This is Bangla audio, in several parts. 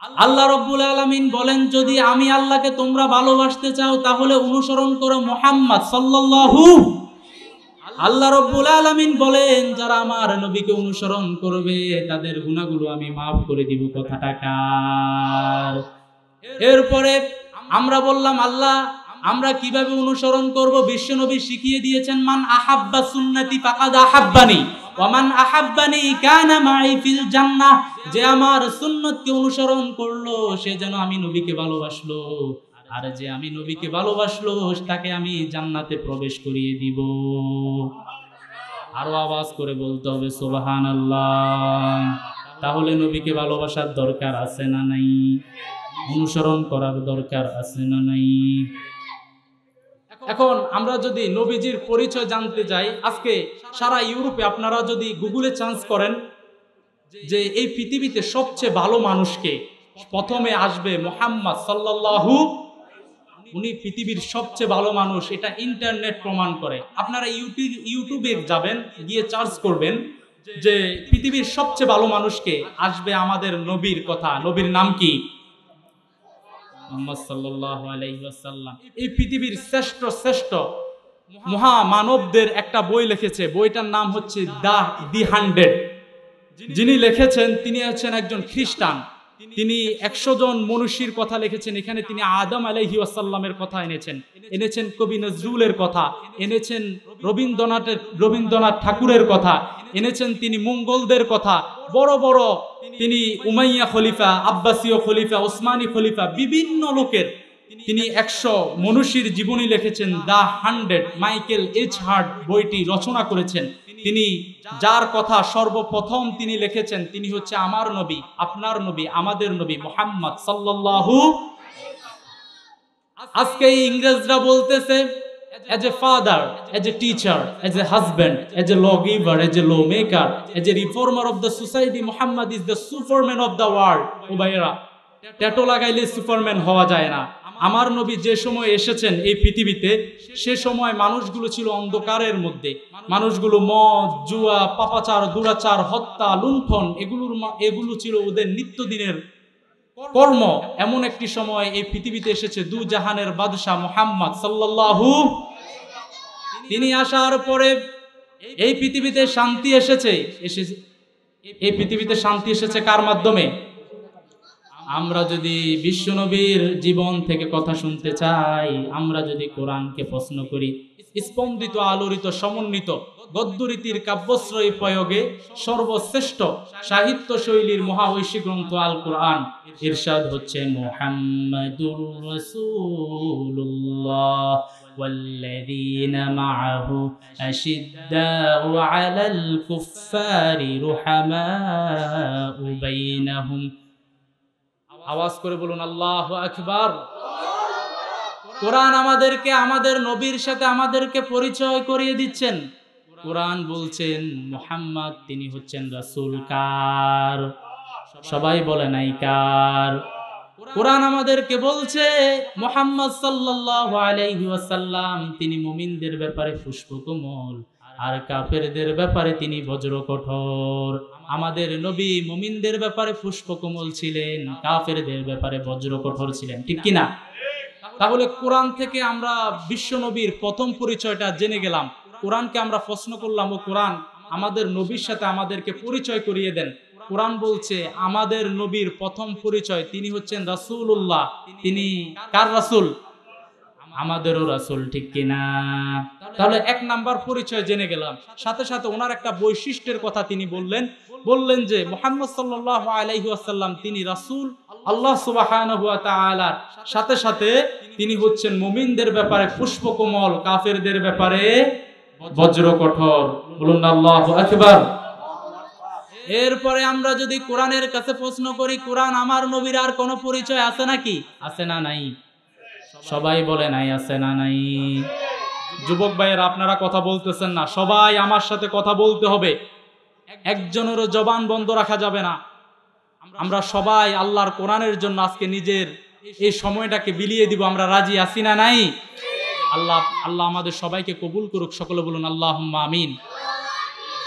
আল্লাহ রাব্বুল আলামিন বলেন, যদি আমি আল্লাহকে তোমরা ভালোবাসতে চাও তাহলে অনুসরণ করো মুহাম্মদ সাল্লাল্লাহু। আল্লাহ রাব্বুল আলামিন বলেন, যারা আমার নবীকে অনুসরণ করবে তাদের গুনাহগুলো আমি মাফ করে দিব। কথাটা কার? এরপরে আমরা বললাম, আল্লাহ আমরা কিভাবে অনুসরণ করব? বিশ্বনবী শিখিয়ে দিয়েছেন, মান আহাব্বা সুন্নতি ফাকাদ আহাব্বানি ওয়া মান আহাব্বানি কানা মাই ফিল জান্নাহ। যে আমার সুন্নতকে অনুসরণ করলো সে যেন আমি নবীকে ভালোবাসলো, আর যে আমি নবীকে ভালোবাসলো তাকে আমি জান্নাতে প্রবেশ করিয়ে দিব। আরো আওয়াজ করে বলতে হবে সুবহানাল্লাহ। তাহলে নবীকে ভালোবাসার দরকার আছে না নাই? অনুসরণ করার দরকার আছে না নাই? এখন আমরা যদি নবীজির পরিচয় জানতে যাই, আজকে সারা ইউরোপে আপনারা যদি গুগলে সার্চ করেন যে এই পৃথিবীতে সবচেয়ে ভালো মানুষকে, প্রথমে আসবে মুহাম্মদ সাল্লাল্লাহু। উনি পৃথিবীর সবচেয়ে ভালো মানুষ, এটা ইন্টারনেট প্রমাণ করে। আপনারা ইউটিউবে যাবেন, গিয়ে সার্চ করবেন যে পৃথিবীর সবচেয়ে ভালো মানুষকে, আসবে আমাদের নবীর কথা। নবীর নাম কি? মুহাম্মদ সাল্লাল্লাহু আলাইহি ওয়াসাল্লাম। এই পৃথিবীর শ্রেষ্ঠ মহামানবদের একটা বই লিখেছে, বইটার নাম হচ্ছে দি 100। যিনি লিখেছেন তিনি হচ্ছেন একজন খ্রিস্টান। তিনি 100 জন মনীষীর কথা লিখেছেন। এখানে তিনি আদম আলাইহিস সালামের কথা এনেছেন কবি নজরুলের কথা, এনেছেন রবীন্দ্রনাথ ঠাকুরের কথা, এনেছেন তিনি মঙ্গলদের কথা, বড় বড় তিনি উমাইয়া খলিফা, আব্বাসীয় খলিফা, ওসমানী খলিফা, বিভিন্ন লোকের তিনি 100 মনীষীর জীবনী লিখেছেন। দা 100 মাইকেল এইচ হার্ট বইটি রচনা করেছেন। তিনি যার কথা সর্বপ্রথম তিনি লিখেছেন তিনি হচ্ছে আমার নবী, আপনার নবী, আমাদের নবী মুহাম্মদ সাল্লাল্লাহু। আজকে ইংরেজরা বলতেছে, as a father, as a teacher, as a husband, as a lawgiver, as a lawmaker, as a reformer of the society, Muhammad is the superman of the world. ও ভাইয়েরা, ট্যাটু লাগাইলে সুপারম্যান হওয়া যায় না। আমার নবী যে সময় এসেছেন এই পৃথিবীতে, সে সময় মানুষগুলো ছিল অন্ধকারের মধ্যে। মানুষগুলো মদ, জুয়া, পাপাচার, দুরাচার, হত্যা, লুণ্ঠন, এগুলো ছিল ওদের নিত্যদিনের কর্ম। এমন একটি সময় এই পৃথিবীতে এসেছে দু জাহানের বাদশা মুহাম্মদ সাল্লাল্লাহু। তিনি আসার পরে এই পৃথিবীতে শান্তি এসেছে। এই পৃথিবীতে শান্তি এসেছে কার মাধ্যমে? আমরা যদি বিশ্বনবীর জীবন থেকে কথা শুনতে চাই, আমরা যদি কোরআনকে প্রশ্ন করি, স্পন্দিত, আলোড়িত, সমন্বিত গদ্যরীতির কাব্যশ্রয়ী প্রয়োগে সর্বশ্রেষ্ঠ সাহিত্য শৈলীর মহাঐশী গ্রন্থ আল কোরআন, ইরশাদ হচ্ছে মুহাম্মাদুর রাসূলুল্লাহ ওয়াল্লাযীনা মাআহু আশিদ্দাউ আলাল কুফফারি রুহামাউ বাইনাহুম। আওয়াজ করে বলুন আল্লাহু আকবার। কোরআন আমাদেরকে আমাদের নবীর সাথে আমাদেরকে পরিচয় করিয়ে দিচ্ছেন। কোরআন বলছেন মুহাম্মদ তিনি হচ্ছেন রাসূল। কার? সবাই বলে নাই কার? কোরআন আমাদেরকে বলছে মুহাম্মদ সাল্লাল্লাহু আলাইহি ওয়াসাল্লাম তিনি মুমিনদের ব্যাপারে পুষ্পকমল, আর কাফেরদের ব্যাপারে তিনি বজ্র কঠোর। আমাদের নবী মুমিনদের ব্যাপারে পুষ্পকমল ছিলেন, কাফেরদের ব্যাপারে বজ্র কঠোর ছিলেন, ঠিক কিনা? তাহলে কোরআন থেকে আমরা বিশ্ব নবীর প্রথম পরিচয়টা জেনে গেলাম। কোরআনকে আমরা প্রশ্ন করলাম, ও কোরআন আমাদের নবীর সাথে আমাদেরকে পরিচয় করিয়ে দেন। কোরআন বলছে আমাদের নবীর প্রথম পরিচয় তিনি হচ্ছেন রাসূলুল্লাহ। তিনি কার রাসূল? আমাদেরও রাসূল, ঠিক কিনা? তাহলে 1 নাম্বার পরিচয় জেনে গেলাম। সাথে সাথে ওনার একটা বৈশিষ্ট্যের কথা তিনি বললেন যে মুহাম্মদ সাল্লাল্লাহু আলাইহি ওয়াসাল্লাম তিনি রাসূল আল্লাহ সুবহানাহু ওয়া তাআলার, সাথে সাথে তিনি হচ্ছেন মুমিনদের ব্যাপারে পুষ্পকমল, কাফেরদের ব্যাপারে বজ্র কঠোর। বলুন আল্লাহু আকবার। এরপরে আমরা যদি কোরআনের কাছে প্রশ্ন করি, কোরআন আমার নবীর আর কোনো পরিচয় আছে নাকি? আছে না নাই? সবাই বলে নাই, আছে না নাই? যুবক ভাইয়েরা আপনারা কথা বলতেছেন না, সবাই আমার সাথে কথা বলতে হবে, একজনেরও জবান বন্ধ রাখা যাবে না। আমরা সবাই আল্লাহর কোরআনের জন্য আজকে নিজের এই সময়টাকে বিলিয়ে দিব। আমরা রাজি আছি না নাই? আল্লাহ আমাদের সবাইকে কবুল করুক। সকলে বলুন আল্লাহুম্মা আমিন।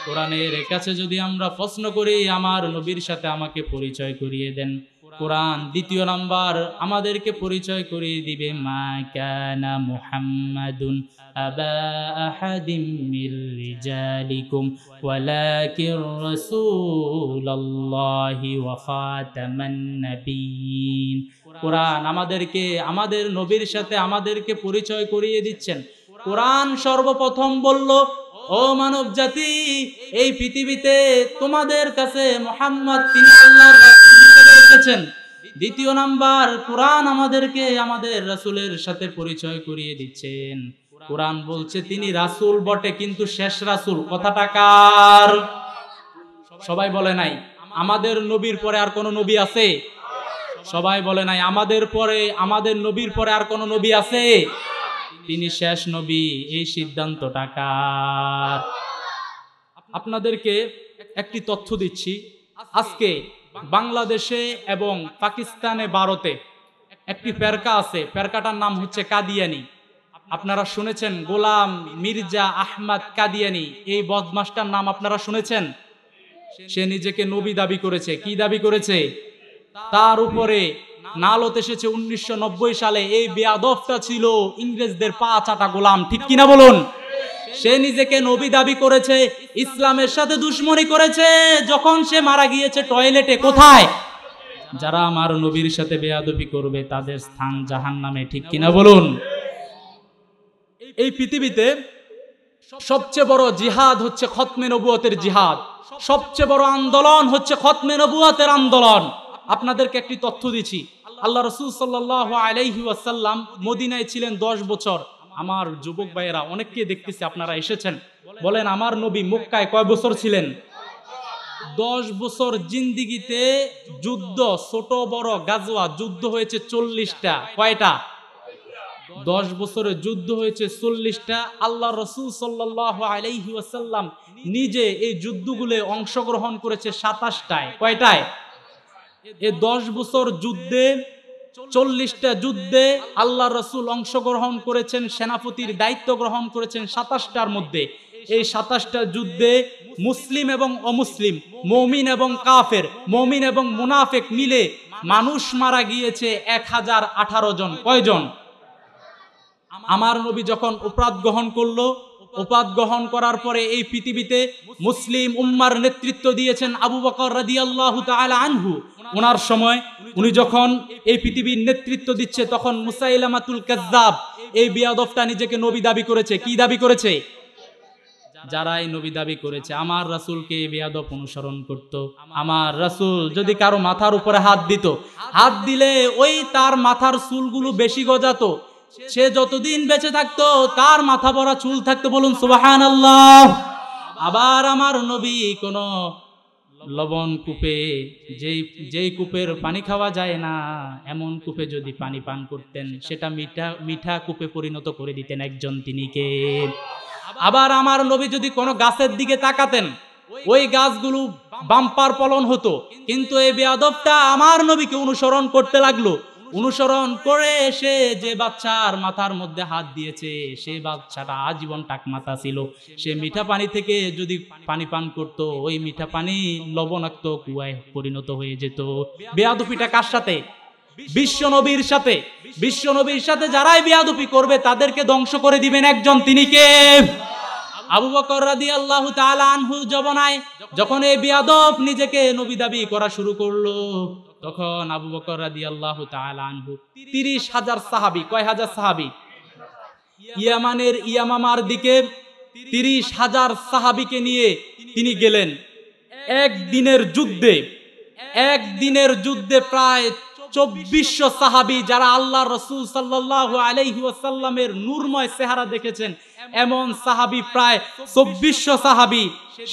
কোরআনের কাছে যদি আমরা প্রশ্ন করি আমার নবীর সাথে আমাকে পরিচয় করিয়ে দেন, কোরআন দ্বিতীয় নাম্বার আমাদেরকে পরিচয় করিয়ে দিবে মা কানা মুহাম্মাদুন আবা আহাদিম মির রিজালিকুম ওয়ালাকির রাসূলুল্লাহি ওয়া খাতামান নাবিয়্যিন। কোরআন আমাদেরকে আমাদের নবীর সাথে আমাদেরকে পরিচয় করিয়ে দিচ্ছেন। কোরআন সর্বপ্রথম বলল, ও মানব জাতি, এই পৃথিবীতে তোমাদের কাছে মুহাম্মদ তিনি আল্লাহর রাসূল হিসেবে এসেছেন। দ্বিতীয় নাম্বার কোরআন আমাদেরকে আমাদের রাসূলের সাথে পরিচয় করিয়ে দিচ্ছেন। কোরআন বলছে তিনি রাসূল বটে কিন্তু শেষ রাসূল। কথাটা কার? সবাই বলে নাই আমাদের নবীর পরে আর কোন নবী আছে? সবাই বলে নাই আমাদের নবীর পরে আর কোন নবী আছে? তিনি শেষ নবী। এই সিদ্ধান্তটা কার? আপনাদেরকে একটি তথ্য দিচ্ছি। আজকে বাংলাদেশে এবং পাকিস্তানে, ভারতে একটি ফেরকা আছে, ফেরকাটার নাম হচ্ছে কাদিয়ানি। আপনারা শুনেছেন গোলাম মির্জা আহমদ কাদিয়ানি, এই বদমাশটার নাম আপনারা শুনেছেন? সে নিজেকে নবী দাবি করেছে। কি দাবি করেছে? তার উপরে নালত এসেছে 1990 সালে। এই বেয়াদবটা ছিল ইংরেজদের পা চাটা গোলাম, ঠিক কিনা বলুন? সে নিজেকে নবী দাবি করেছে, ইসলামের সাথে দুশমনি করেছে। যখন সে মারা গিয়েছে টয়লেটে। কোথায়? যারা আমার নবীর সাথে বেয়াদবি করবে তাদের স্থান জাহান্নামে, ঠিক কিনা বলুন? এই পৃথিবীতে সবচেয়ে বড় জিহাদ হচ্ছে খতমে নবুয়তের জিহাদ। সবচেয়ে বড় আন্দোলন হচ্ছে খতমে নবুয়তের আন্দোলন। আপনাদেরকে একটি তথ্য দিচ্ছি। আল্লাহ রাসূল সাল্লাল্লাহু আলাইহি ওয়াসাল্লাম মদিনায় ছিলেন 10 বছর। আমার যুবক ভাইয়েরা অনেককে দেখতেছি আপনারা এসেছেন, বলেন আমার নবী মক্কায় কয় বছর ছিলেন? 10 বছর। জিন্দিগিতে যুদ্ধ, ছোট বড় গাজওয়া, যুদ্ধ হয়েছে 40টা। কয়টা? 10 বছরে যুদ্ধ হয়েছে 40টা। আল্লাহ রাসূল সাল্লাল্লাহু আলাইহি ওয়াসাল্লাম নিজে এই যুদ্ধগুলো অংশগ্রহণ করেছে 27টায়। কয়টায়? এই 10 বছর যুদ্ধে 40টা যুদ্ধে আল্লাহ রাসূল অংশগ্রহণ করেছেন, সেনাপতির দায়িত্ব গ্রহণ করেছেন 27টার মধ্যে। এই 27টা যুদ্ধে মুসলিম এবং অমুসলিম, মুমিন এবং কাফের, মুমিন এবং মুনাফিক মিলে মানুষ মারা গিয়েছে 1018 জন। কয়জন? আমার নবী যখন উপাদ গ্রহণ করলো, উপাদ গ্রহণ করার পরে এই পৃথিবীতে মুসলিম উম্মার নেতৃত্ব দিয়েছেন আবু বকর রাদিয়াল্লাহু তাআলা আনহু। ওনার সময় উনি যখন এই পৃথিবীর নেতৃত্ব দিচ্ছে তখন মুসাইলামাতুল কাজ্জাব এই বেয়াদবটা নিজেকে নবী দাবি করেছে। কি দাবি করেছে? যারা এই নবী দাবি করেছে আমার রাসূলকে বেয়াদব অনুসরণ করত। আমার রাসূল যদি কারো মাথার উপরে হাত দিত, হাত দিলে ওই তার মাথার চুলগুলো বেশি গজাতো। সে যতদিন বেঁচে থাকতো তার মাথা ভরা চুল থাকতো। বলুন সুবহানাল্লাহ। আবার আমার নবী কোন লবণ কূপে, যেই কূপের পানি খাওয়া যায় না এমন কূপে যদি পানি পান করতেন সেটা মিঠা কূপে পরিণত করে দিতেন একজন। তিনি কে? আবার আমার নবী যদি কোনো গাছের দিকে তাকাতেন ওই গাছগুলো বাম্পার ফলন হতো। কিন্তু এই বেয়াদবটা আমার নবীকে অনুসরণ করতে লাগলো। অনুসরণ করে সে যে বাচ্চার মাথার মধ্যে হাত দিয়েছে সেই বাচ্চাটা আজীবন টাকমাথা ছিল। সে মিঠা পানি থেকে যদি পানি পান করত ওই মিঠা পানি লবণাক্ত কুয়ায় পরিণত হয়ে যেত। বেয়াদবিটা কার সাথে? বিশ্ব নবীর সাথে। বিশ্ব নবীর সাথে যারাই বেয়াদবি করবে তাদেরকে ধ্বংস করে দিবেন একজন। তিনি কে? আবু বকর রাদিয়াল্লাহু তাআলা আনহু জমানায় যখন এই বেয়াদব নিজেকে নবী দাবি করা শুরু করলো তখন আবু বকর রাদিয়াল্লাহু তাআলা আনহু 30,000 সাহাবী, কয় হাজার সাহাবী? ইয়ামানের ইয়ামামার দিকে 30,000 সাহাবীকে নিয়ে তিনি গেলেন। একদিনের যুদ্ধে প্রায় 2400 সাহাবী যারা আল্লাহ রাসূল সাল্লাল্লাহু আলাইহি ওয়াসাল্লামের নূরময় চেহারা দেখেছেন এমন সাহাবী প্রায় 2400 সাহাবী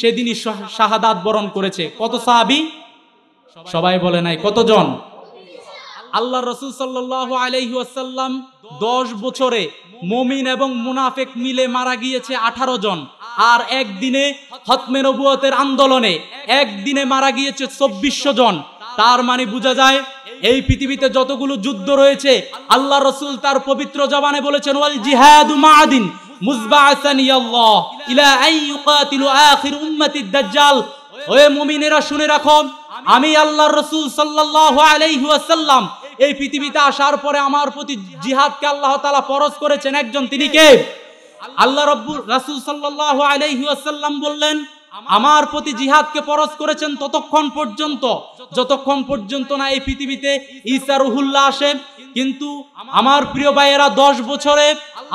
সেদিনই শাহাদাত বরণ করেছে। কত সাহাবী? সবাই বলে নাই কতজন? আল্লাহ রাসূল সাল্লাল্লাহু আলাইহি ওয়াসাল্লাম 10 বছরে মুমিন এবং মুনাফিক মিলে মারা গিয়েছে 18 জন। আর একদিনে খতমে নবুয়তের আন্দোলনে একদিনে মারা গিয়েছে 2400 জন। তার মানে বোঝা যায় এই পৃথিবীতে যতগুলো যুদ্ধ রয়েছে আল্লাহ রাসূল তার পবিত্র জবানে বলেছেন ওয়াল জিহাদু মা'দিন মুজবা'সানি আল্লাহ ইলা আন ইউকাতিলু আখির উম্মতিদ দাজ্জাল। ওয়ে মুমিনেরা শুনে রাখো, আমি আল্লাহর রাসূল সাল্লাল্লাহু আলাইহি ওয়াসাল্লাম এই পৃথিবীতে আসার পরে আমার প্রতি জিহাদকে আল্লাহ তাআলা ফরজ করেছেন একজন, তিনি কে? আল্লাহ রাসূল সাল্লাল্লাহু আলাইহি ওয়াসাল্লাম বললেন আমার প্রতি জিহাদকে ফরজ করেছেন ততক্ষণ পর্যন্ত যতক্ষণ পর্যন্ত না এই পৃথিবীতে ঈসা রুহুল্লাহ আসে। কিন্তু আমার প্রিয় ভাইয়েরা 10 বছরে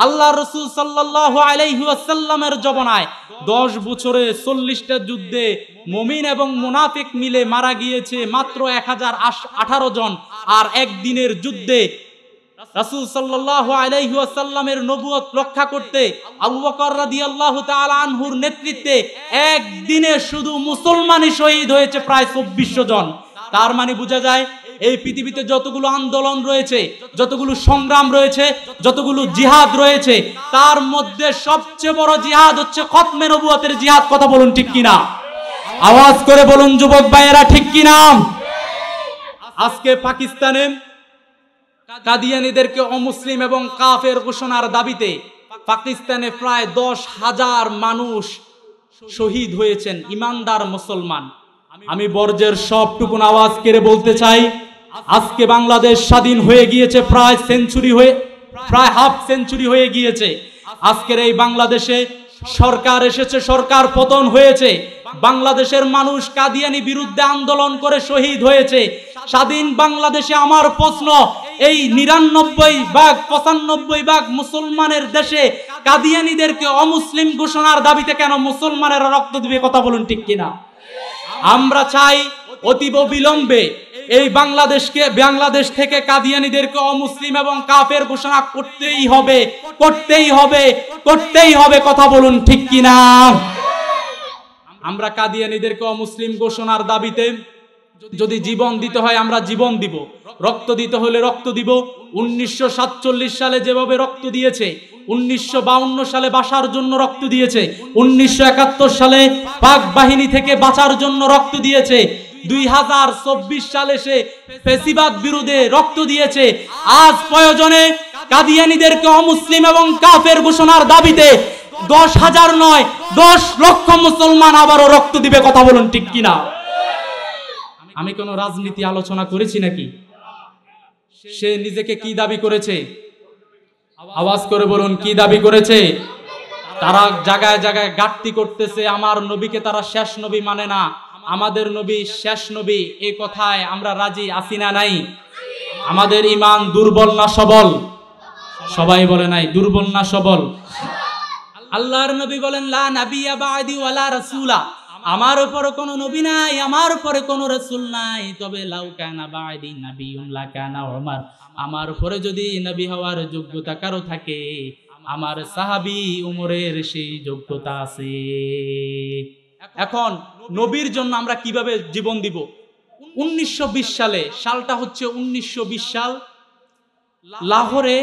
আল্লাহ রাসূল সাল্লাল্লাহু আলাইহি ওয়াসাল্লামের জমানায় 10 বছরে 40টা যুদ্ধে মুমিন এবং মুনাফিক মিলে মারা গিয়েছে মাত্র 1018 জন। আর একদিনের যুদ্ধে রাসূল সাল্লাল্লাহু আলাইহি ওয়াসাল্লামের নবুয়ত রক্ষা করতে আবু বকর রাদিয়াল্লাহু তাআলা আনহুর নেতৃত্বে একদিনে শুধু মুসলমানই শহীদ হয়েছে প্রায় 2400 জন। তার মানে বোঝা যায় এই পৃথিবীতে যতগুলো আন্দোলন রয়েছে, যতগুলো সংগ্রাম রয়েছে, যতগুলো জিহাদ রয়েছে, তার মধ্যে সবচেয়ে বড় জিহাদ হচ্ছে খতমে নবুয়তের জিহাদ। কথা বলুন ঠিক কিনা? আওয়াজ করে বলুন যুবক ভাইয়েরা, ঠিক কিনা? আজকে পাকিস্তানে কাদিয়ানীদেরকে অমুসলিম এবং কাফের ঘোষণার দাবিতে পাকিস্তানে প্রায় 10,000 মানুষ শহীদ হয়েছেন, ইমানদার মুসলমান। আমি বর্জ্যের সবটুকুন আওয়াজ করে বলতে চাই, আজকে বাংলাদেশ স্বাধীন হয়ে গিয়েছে প্রায় হাফ সেঞ্চুরি হয়ে গিয়েছে। আজকের এই বাংলাদেশে সরকার এসেছে, সরকার পতন হয়েছে, বাংলাদেশের মানুষ কাদিয়ানী বিরুদ্ধে আন্দোলন করে শহীদ হয়েছে। স্বাধীন বাংলাদেশে আমার প্রশ্ন, এই 99% মুসলমানের দেশে কাদিয়ানীদেরকে অমুসলিম ঘোষণার দাবিতে কেন মুসলমানেরা রক্ত দিবে? কথা বলুন ঠিক কিনা? আমরা চাই অতীব বিলম্বে এই বাংলাদেশ থেকে কাদিয়ানীদেরকে অমুসলিম এবং কাফের ঘোষণা করতেই হবে। কথা বলুন ঠিক কিনা? আমরা কাদিয়ানীদেরকে অমুসলিম ঘোষণার দাবিতে যদি জীবন দিতে হয় আমরা জীবন দিব, রক্ত দিতে হলে রক্ত দিব। 1947 সালে যেভাবে রক্ত দিয়েছে, 1952 সালে বাঁচার জন্য রক্ত দিয়েছে, 1971 সালে পাক বাহিনী থেকে বাঁচার জন্য রক্ত দিয়েছে, 2024 সালে সে ফ্যাসিবাদ বিরুদ্ধে রক্ত দিয়েছে। আজ প্রয়োজনে কাদিয়ানীদেরকে অমুসলিম এবং কাফের ঘোষণার দাবিতে 10,000 নয় 10 লক্ষ মুসলমান আবারও রক্ত দিবে। কথা বলুন ঠিক কিনা? আমি কোন রাজনীতি আলোচনা করেছি নাকি? সে নিজেকে কি দাবি করেছে? আওয়াজ করে বলুন, কি দাবি করেছে? তারা জায়গায় জায়গায় গাট্টি করতেছে, আমার নবীকে তারা শেষ নবী মানে না, আমাদের নবী শেষ নবী। এই কথায় আমরা রাজি আছি না নাই? আমাদের ঈমান দুর্বল না সবল? সবাই বলে নাই, দুর্বল না সবল? আল্লাহর নবী বলেন লা নাবিয়্যা বা'দি ওয়ালা রাসূলা, আমার উপরে কোনো নবী নাই, আমার উপরে কোনো রাসূল নাই। তবে লাউ কানা বা'দি নাবিয়্যুন লা কানা উমর, আমার উপরে যদি নবী হওয়ার যোগ্যতা কারো থাকে আমার সাহাবী উমরের সেই যোগ্যতা আছে। এখন নবীর জন্য আমরা কিভাবে জীবন দিব? 1920 সালে, সালটা হচ্ছে 1920 সাল, লাহোরে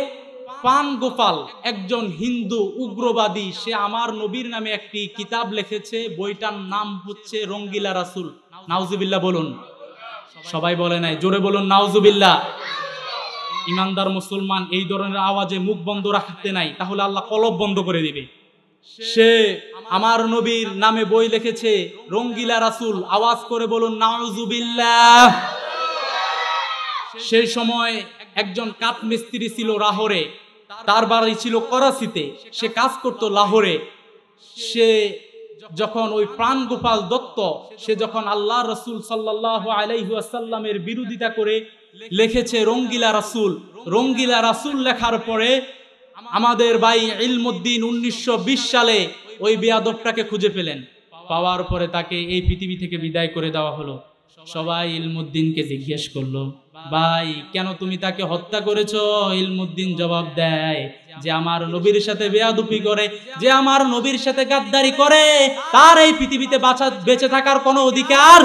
পান গোপাল একজন হিন্দু উগ্রবাদী, সে আমার নবীর নামে একটি কিতাব লিখেছে, বইটার নাম হচ্ছে রঙ্গিলা রাসূল। নাউজুবিল্লাহ বলুন। সবাই বলে নাই, জোরে বলুন নাউজুবিল্লাহ। ইমানদার মুসলমান এই ধরনের আওয়াজে মুখ বন্ধ রাখতে নাই, তাহলে আল্লাহ কলব বন্ধ করে দিবে। সে আমার নবীর নামে বই লিখেছে রঙ্গিলা রাসূল। আওয়াজ করে বলুন নাউজুবিল্লাহ। সেই সময় একজন কাঠ মিস্ত্রি ছিল লাহোরে, তার বাড়ি ছিল করাচিতে, সে কাজ করত লাহোরে। সে যখন ওই প্রাণ গোপাল দত্ত, সে যখন আল্লাহ রাসূল সাল্লাল্লাহু আলাইহি ওয়াসাল্লামের বিরোধিতা করে লিখেছে রঙ্গিলা রাসূল। রঙ্গিলা রাসূল লেখার পরে আমাদের ভাই ইলমুদ্দিন 1920 সালে ওই বেয়াদবটাকে খুঁজে পেলেন, পাওয়ার পরে তাকে এই পৃথিবী থেকে বিদায় করে দেওয়া হলো। সবাই ইলমুদ্দিনকে জিজ্ঞেস করলো, ভাই কেন তুমি তাকে হত্যা করেছো? ইলমুদ্দিন জবাব দেয় যে আমার নবীর সাথে বেয়াদবি করে, যে আমার নবীর সাথে গাদ্দারি করে, তার এই পৃথিবীতে বেঁচে থাকার কোনো অধিকার?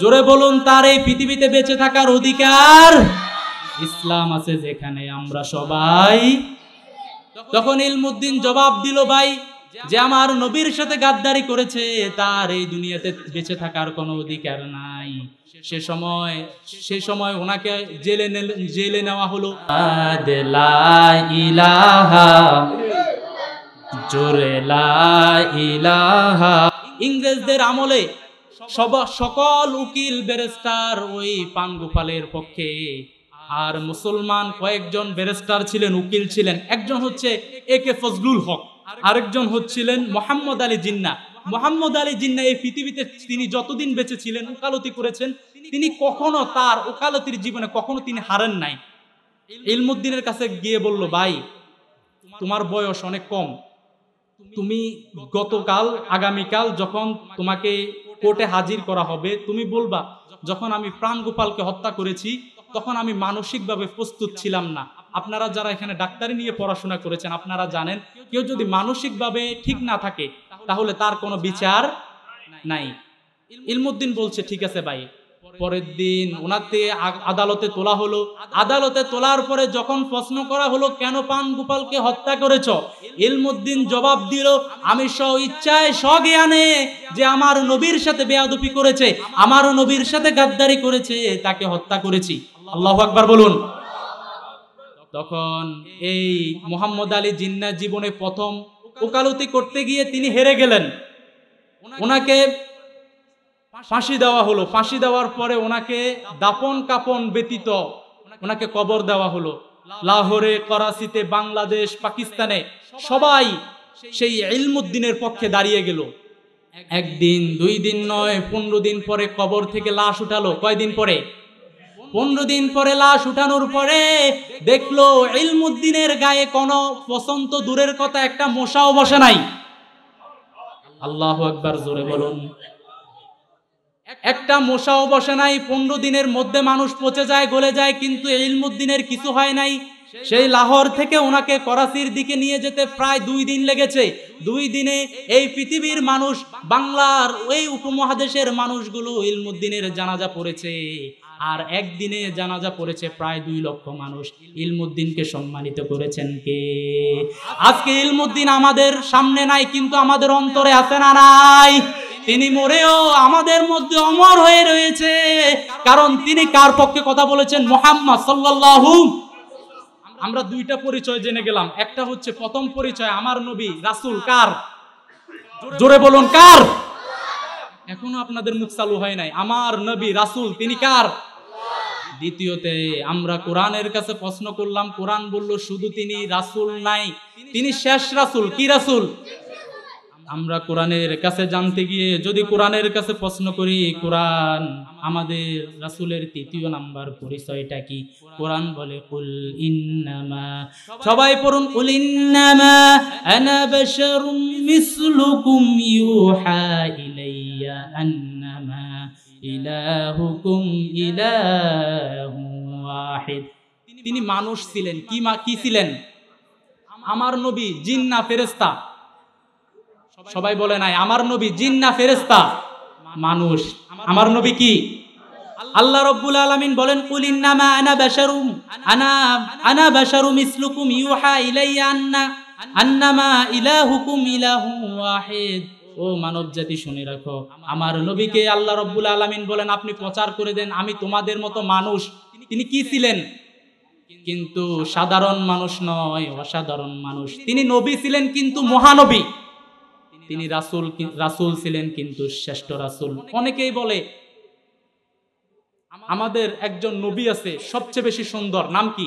জোরে বলুন, তার এই পৃথিবীতে বেঁচে থাকার অধিকার? ইসলাম আছে যেখানে আমরা সবাই। তখন ইলমুদ্দিন জবাব দিল, ভাই যে আমার নবীর সাথে গাদ্দারি করেছে তার এই দুনিয়াতে বেঁচে থাকার কোনো অধিকার নাই। সে সময় ওনাকে জেলে নেওয়া হলো। লা ইলাহা জোরে লা ইলাহা। ইংরেজদের আমলে সকল উকিল ব্যারিস্টার ওই পানগোপালের পক্ষে। আর মুসলমান কয়েকজন ব্যারিস্টার ছিলেন, উকিল ছিলেন। একজন হচ্ছে একে ফজলুল হক, আরেকজন হচ্ছিলেন মোহাম্মদ আলী জিন্নাহ। মোহাম্মদ আলী জিন্নাহ এই পৃথিবীতে তিনি যতদিন বেঁচে ছিলেন ওকালতি করেছেন। তিনি কখনো তার ওকালতির জীবনে কখনো তিনি হারেন নাই। ইলমুদ্দিনের কাছে গিয়ে বলল, ভাই তোমার বয়স অনেক কম, তুমি গতকাল আগামীকাল যখন তোমাকে কোর্টে হাজির করা হবে তুমি বলবা যখন আমি প্রাণগোপালকে হত্যা করেছি তখন আমি মানসিকভাবে প্রস্তুত ছিলাম না। আপনারা যারা এখানে ডাক্তারি নিয়ে পড়াশোনা করেছেন আপনারা জানেন, কেউ যদি মানসিকভাবে ঠিক না থাকে তাহলে তার কোনো বিচার নাই। ইলমুদ্দিন বলছে ঠিক আছে ভাই। পরের দিন ওনাতে আদালতে তোলা হলো। আদালতে তোলার পরে যখন প্রশ্ন করা হলো কেন পানগোপালকে হত্যা করেছ, ইলমুদ্দিন জবাব দিল, আমি স্ব ইচ্ছায় স্বজ্ঞানে যে আমার নবীর সাথে বেয়াদবি করেছে, আমার নবীর সাথে গাদ্দারি করেছে, তাকে হত্যা করেছি। আল্লাহু আকবার বলুন। তখন এই মোহাম্মদ আলী জিন্নাহ জীবনে প্রথম ওকালতি করতে গিয়ে তিনি হেরে গেলেন। ওনাকে ফাঁসি দেওয়া হলো। ফাঁসি দেওয়ার পরে ওনাকে দাফন কাফন ব্যতীত ওনাকে কবর দেওয়া হলো। লাহোরে, করাচিতে, বাংলাদেশ, পাকিস্তানে সবাই সেই ইলমুদ্দিনের পক্ষে দাঁড়িয়ে গেল। একদিন দুই দিন নয়, 15 দিন পরে কবর থেকে লাশ উঠালো। কয়দিন পরে? 15 দিন পরে লাশ উঠানোর পরে দেখলো ইলমুদ্দিনের গায়ে কোনো পছন্দ দূরের কথা, একটা মশাও বসে নাই। আল্লাহু আকবার, জোরে বলুন। একটা মশাও বসে নাই। 15 দিনের মধ্যে মানুষ পচে যায়, গলে যায়, কিন্তু ইলমুদ্দিনের কিছু হয় নাই। সেই লাহোর থেকে ওনাকে করাচির দিকে নিয়ে যেতে প্রায় 2 দিন লেগেছে। 2 দিনে এই পৃথিবীর মানুষ, বাংলার ওই উপমহাদেশের মানুষগুলো ইলমুদ্দিনের জানাজা পড়েছে। আর একদিনে জানাজা পড়েছে প্রায় 2 লক্ষ মানুষ। ইলমুদ্দিনকে সম্মানিত করেছেন কে? আজকে ইলমুদ্দিন আমাদের সামনে নাই, কিন্তু আমাদের অন্তরে আছে না নাই? তিনি মরেও আমাদের মধ্যে অমর হয়ে রয়েছে, কারণ তিনি কার পক্ষে কথা বলেছেন? মুহাম্মদ সাল্লাল্লাহু। আমরা 2টা পরিচয় জেনে গেলাম। একটা হচ্ছে প্রথম পরিচয়, আমার নবী রাসূল কার? জোরে বলুন, কার? এখনো আপনাদের মুখ চালু হয় নাই। আমার নবী রাসূল, তিনি কার? দ্বিতীয়তে আমরা কোরআনের কাছে প্রশ্ন করলাম, কোরআন বলল শুধু তিনি রাসূল নাই, তিনি শেষ রাসূল। কি রাসূল? আমরা কোরআনের কাছে জানতে গিয়ে যদি কোরআনের কাছে প্রশ্ন করি, কোরআন আমাদের রাসূলের 3য় নাম্বার পরিচয়টা কি? কোরআন বলে কুল ইন্নামা, সবাই পড়ুন, কুল ইন্নামা আনা বাশারুম মিসলুকুম ইউহা ইলাইয়া আন্নামা ইলাহুকুম ইলাহু ওয়াহিদ। তিনি মানুষ ছিলেন। কি ছিলেন? আমার নবী জিন না ফেরেশতা? সবাই বলে নাই, আমার নবী জিন না ফেরেশতা? মানুষ। আমার নবী কি? আল্লাহ রাব্বুল আলামিন বলেন কুল ইন্নামা আনা বাশারুম মিসলুকুম ইউহা ইলাইয়া আন্নামা ইলাহুকুম ইলাহু ওয়াহিদ। ও মানব জাতি শুনে রাখো, আমার নবীকে আল্লাহ রাব্বুল আলামিন বলেন আপনি প্রচার করে দেন আমি তোমাদের মতো মানুষ। তিনি কি ছিলেন? কিন্তু সাধারণ মানুষ নয়, অসাধারণ মানুষ। তিনি নবী ছিলেন কিন্তু মহানবী। তিনি রাসূল ছিলেন কিন্তু শ্রেষ্ঠ রাসূল। অনেকেই বলে আমাদের একজন নবী আছে সবচেয়ে বেশি সুন্দর, নাম কি?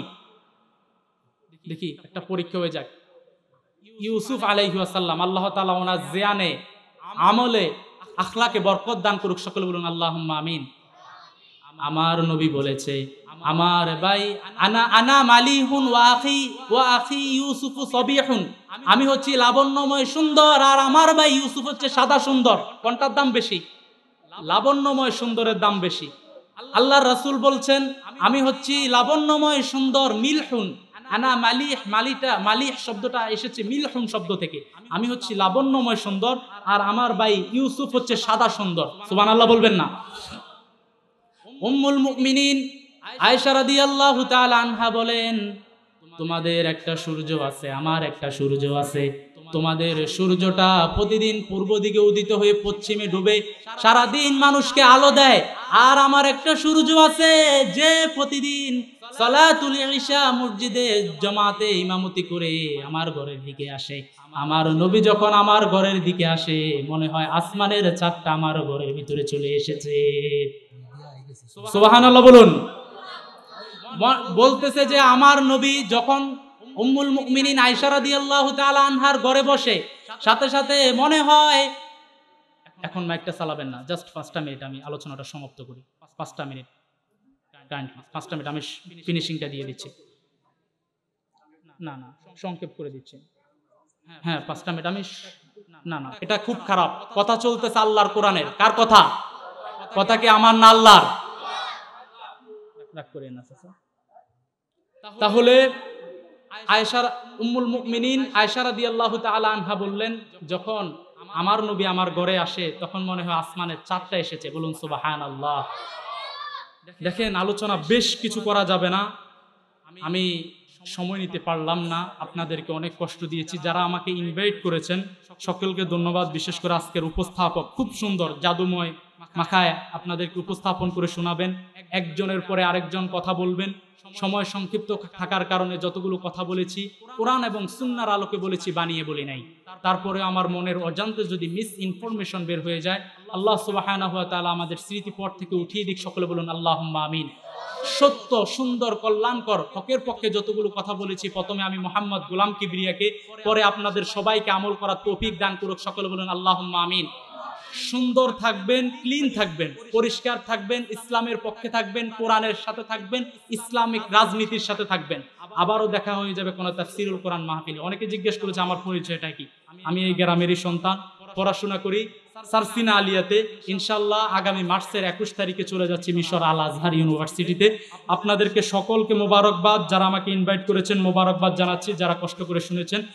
দেখি একটা পরীক্ষা হয়ে যাক। ইউসুফ আলাইহিস সালাম। আল্লাহ তাআলা ওনার জিয়ানে, আমলে, আখলাকে বরকত দান করুক। সকলে বলুন আল্লাহুম্মা আমিন। আমার নবী বলেছে, আমার ভাই আনা মালিহুন ওয়া আখি ইউসুফু সবিহুন, আমি হচ্ছি লাবণ্যময় সুন্দর আর আমার ভাই ইউসুফ হচ্ছে সাদা সুন্দর। কোনটার দাম বেশি? লাবণ্যময় সুন্দরের দাম বেশি। আল্লাহর রাসূল বলছেন আমি হচ্ছি লাবণ্যময় সুন্দর, মিলহুন আনা মালিহ। মালিহ শব্দটা এসেছে মিলহুন শব্দ থেকে। আমি হচ্ছি লাবণ্যময় সুন্দর আর আমার ভাই ইউসুফ হচ্ছে সাদা সুন্দর। সুবহানাল্লাহ বলবেন না? উম্মুল মুমিনিন আয়েশা রাদিয়াল্লাহু তাআলা আনহা বলেন তোমাদের একটা সূর্য আছে, আমার একটা সূর্য আছে। তোমাদের সূর্যটা প্রতিদিন পূর্ব দিকে উদিত হয়ে পশ্চিমে ডুবে সারাদিন মানুষকে আলো দেয়, আর আমার একটা সূর্য আছে যে প্রতিদিন সালাতুল ইশা মসজিদে জামাতে ইমামতি করে আমার ঘরের দিকে আসে। আমার নবী যখন আমার ঘরের দিকে আসে মনে হয় আসমানের চাঁদটা আমার ঘরের ভিতরে চলে এসেছে। সুবহানাল্লাহ বলুন। বলতেছে যে আমার নবী যখন উম্মুল মুমিনিন আয়েশা রাদিয়াল্লাহু তাআলা আনহার ঘরে বসে, সাথে সাথে মনে হয়, এখন মাইকটা চালাবেন না, জাস্ট 5টা মিনিট আমি আলোচনাটা সমাপ্ত করি। 5টা মিনিট, 5টা মিনিট আমি ফিনিশিংটা দিয়ে দিচ্ছি। না না, সংক্ষেপ করে দিচ্ছি। হ্যাঁ 5টা মিনিট আমি না না, এটা খুব খারাপ কথা চলতেছে আল্লাহর কোরআনের। কার কথা? কথা কি আমার না আল্লাহর? রাগ করেন না চাচা। তাহলে আয়েশা উম্মুল মুমিনিন আয়েশা রাদিয়াল্লাহু তাআলা আনহা বললেন, যখন আমার নবী আমার ঘরে আসে তখন মনে হয় আসমানের চাঁদটা এসেছে। বলুন সুবহানাল্লাহ। দেখেন আলোচনা বেশ কিছু করা যাবে না, আমি সময় নিতে পারলাম না, আপনাদেরকে অনেক কষ্ট দিয়েছি। যারা আমাকে ইনভাইট করেছেন সকলকে ধন্যবাদ। বিশেষ করে আজকের উপস্থাপক খুব সুন্দর জাদুময় মাখায় আপনাদেরকে উপস্থাপন করে শোনাবেন, একজনের পরে আরেকজন কথা বলবেন। সময় সংক্ষিপ্ত থাকার কারণে যতগুলো কথা বলেছি কোরআন এবং সুন্নাহর আলোকে বলেছি, বানিয়ে বলি নাই। তারপরে আমার মনের অজান্তে যদি মিস ইনফরমেশন বের হয়ে যায়, আল্লাহ সুবহানাহু ওয়া তাআলা আমাদের স্মৃতিপট থেকে উঠিয়ে দিক। সকলে বলুন আল্লাহুম্মা আমিন। সত্য, সুন্দর, কল্যাণকর, হকের পক্ষে যতগুলো কথা বলেছি, প্রথমে আমি মোহাম্মদ গোলাম কিবরিয়াকে, পরে আপনাদের সবাইকে আমল করার তৌফিক দান করুক। সকলে বলুন আল্লাহুম্মা আমিন। সুন্দর থাকবেন, ক্লিন থাকবেন, পরিষ্কার থাকবেন, ইসলামের পক্ষে থাকবেন, কোরআনের সাথে থাকবেন, ইসলামিক রাজনীতির সাথে থাকবেন। আবারও দেখা হয়ে যাবে কোনো তাফসীরুল কোরআন মাহফিলে। অনেকে জিজ্ঞেস করেছে আমার পরিচয়টা কি। আমি এই গ্রামেরই সন্তান, পড়াশোনা করি সারসিনা আলিয়াতে। ইনশাআল্লাহ আগামী মার্চের 21 তারিখে চলে যাচ্ছি মিশর আল আজহার ইউনিভার্সিটিতে। আপনাদেরকে সকলকে মোবারকবাদ, যারা আমাকে ইনভাইট করেছেন মোবারকবাদ জানাচ্ছি, যারা কষ্ট করে শুনেছেন।